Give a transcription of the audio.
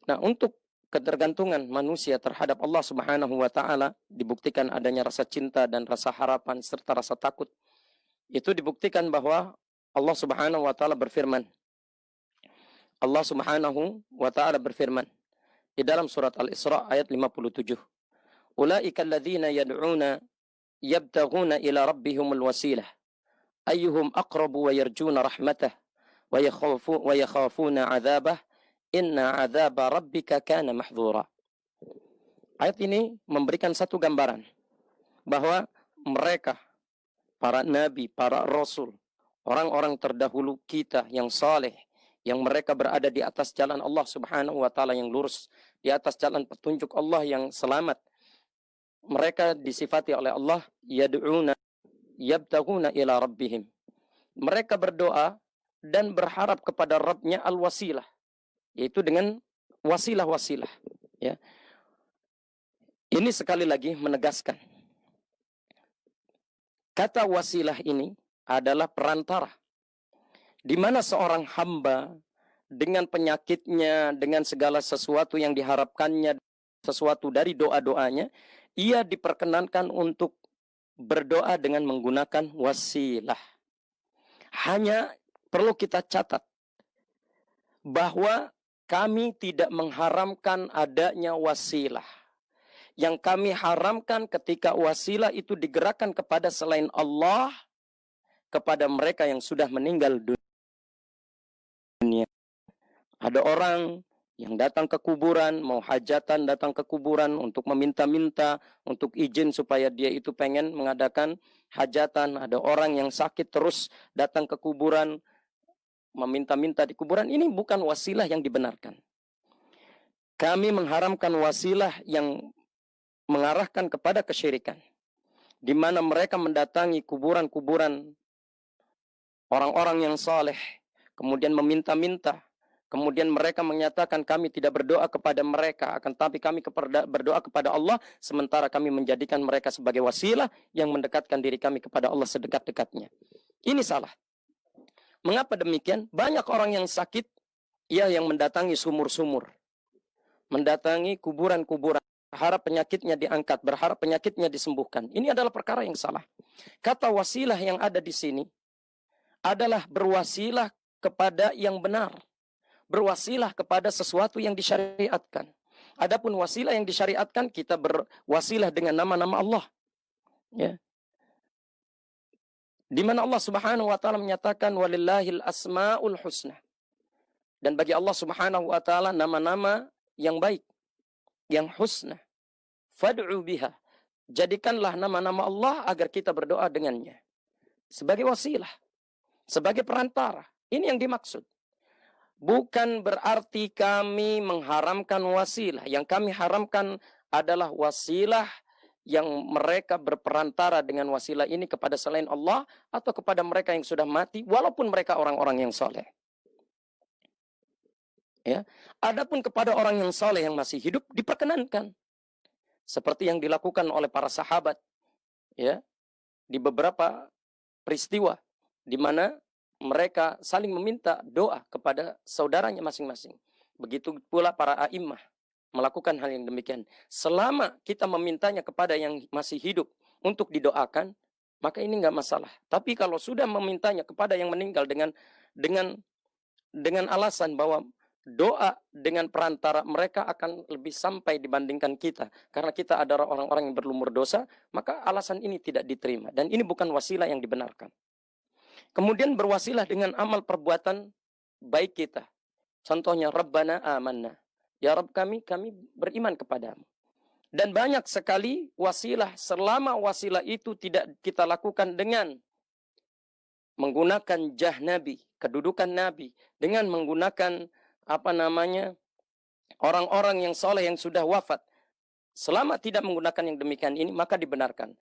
Nah, untuk ketergantungan manusia terhadap Allah Subhanahu wa taala dibuktikan adanya rasa cinta dan rasa harapan serta rasa takut. Itu dibuktikan bahwa Allah Subhanahu wa taala berfirman. Allah Subhanahu wa taala berfirman di dalam surat Al-Isra ayat 57. Ulaika alladzina yad'una yabtaghuna ila rabbihimul wasilah ayyuhum aqrabu wa yarjuna rahmatah wa yakhafuna 'adzabah inna 'adzaba rabbika kana mahdhura. Ayat ini memberikan satu gambaran bahwa mereka, para nabi, para rasul, orang-orang terdahulu kita yang saleh, yang mereka berada di atas jalan Allah Subhanahu wa taala yang lurus, di atas jalan petunjuk Allah yang selamat. Mereka disifati oleh Allah yad'una yabtaghuna ila rabbihim. Mereka berdoa dan berharap kepada Rabbnya al-wasilah, yaitu dengan wasilah-wasilah, ya. Ini sekali lagi menegaskan kata wasilah ini adalah perantara di mana seorang hamba dengan penyakitnya, dengan segala sesuatu yang diharapkannya, sesuatu dari doa-doanya, ia diperkenankan untuk berdoa dengan menggunakan wasilah. Hanya perlu kita catat bahwa kami tidak mengharamkan adanya wasilah. Yang kami haramkan ketika wasilah itu digerakkan kepada selain Allah, kepada mereka yang sudah meninggal dunia. Ada orang yang datang ke kuburan, mau hajatan datang ke kuburan untuk meminta-minta, untuk izin supaya dia itu pengen mengadakan hajatan. Ada orang yang sakit terus datang ke kuburan, meminta-minta di kuburan. Ini bukan wasilah yang dibenarkan. Kami mengharamkan wasilah yang mengarahkan kepada kesyirikan, di mana mereka mendatangi kuburan-kuburan orang-orang yang saleh, kemudian meminta-minta, kemudian mereka menyatakan kami tidak berdoa kepada mereka, akan tapi kami berdoa kepada Allah, sementara kami menjadikan mereka sebagai wasilah yang mendekatkan diri kami kepada Allah sedekat-dekatnya. Ini salah. Mengapa demikian? Banyak orang yang sakit, ia yang mendatangi sumur-sumur, mendatangi kuburan-kuburan, berharap penyakitnya diangkat, berharap penyakitnya disembuhkan. Ini adalah perkara yang salah. Kata wasilah yang ada di sini adalah berwasilah kepada yang benar, berwasilah kepada sesuatu yang disyariatkan. Adapun wasilah yang disyariatkan, kita berwasilah dengan nama-nama Allah, ya. Di mana Allah Subhanahu wa taala menyatakan walillahil asmaul husna. Dan bagi Allah Subhanahu wa taala nama-nama yang baik, yang husna. Fad'u biha. Jadikanlah nama-nama Allah agar kita berdoa dengannya. Sebagai wasilah, sebagai perantara. Ini yang dimaksud. Bukan berarti kami mengharamkan wasilah. Yang kami haramkan adalah wasilah yang mereka berperantara dengan wasilah ini kepada selain Allah atau kepada mereka yang sudah mati, walaupun mereka orang-orang yang soleh. Ya. Adapun kepada orang yang soleh yang masih hidup diperkenankan, seperti yang dilakukan oleh para sahabat, ya, di beberapa peristiwa di mana mereka saling meminta doa kepada saudaranya masing-masing. Begitu pula para a'immah melakukan hal yang demikian. Selama kita memintanya kepada yang masih hidup untuk didoakan, maka ini enggak masalah. Tapi kalau sudah memintanya kepada yang meninggal dengan alasan bahwa doa dengan perantara mereka akan lebih sampai dibandingkan kita, karena kita adalah orang-orang yang berlumur dosa, maka alasan ini tidak diterima. Dan ini bukan wasilah yang dibenarkan. Kemudian berwasilah dengan amal perbuatan baik kita. Contohnya, Rabbana amanna. Ya Rabb kami beriman kepadamu. Dan banyak sekali wasilah, selama wasilah itu tidak kita lakukan dengan menggunakan jah Nabi, kedudukan Nabi, dengan menggunakan orang-orang yang soleh yang sudah wafat. Selama tidak menggunakan yang demikian ini, maka dibenarkan.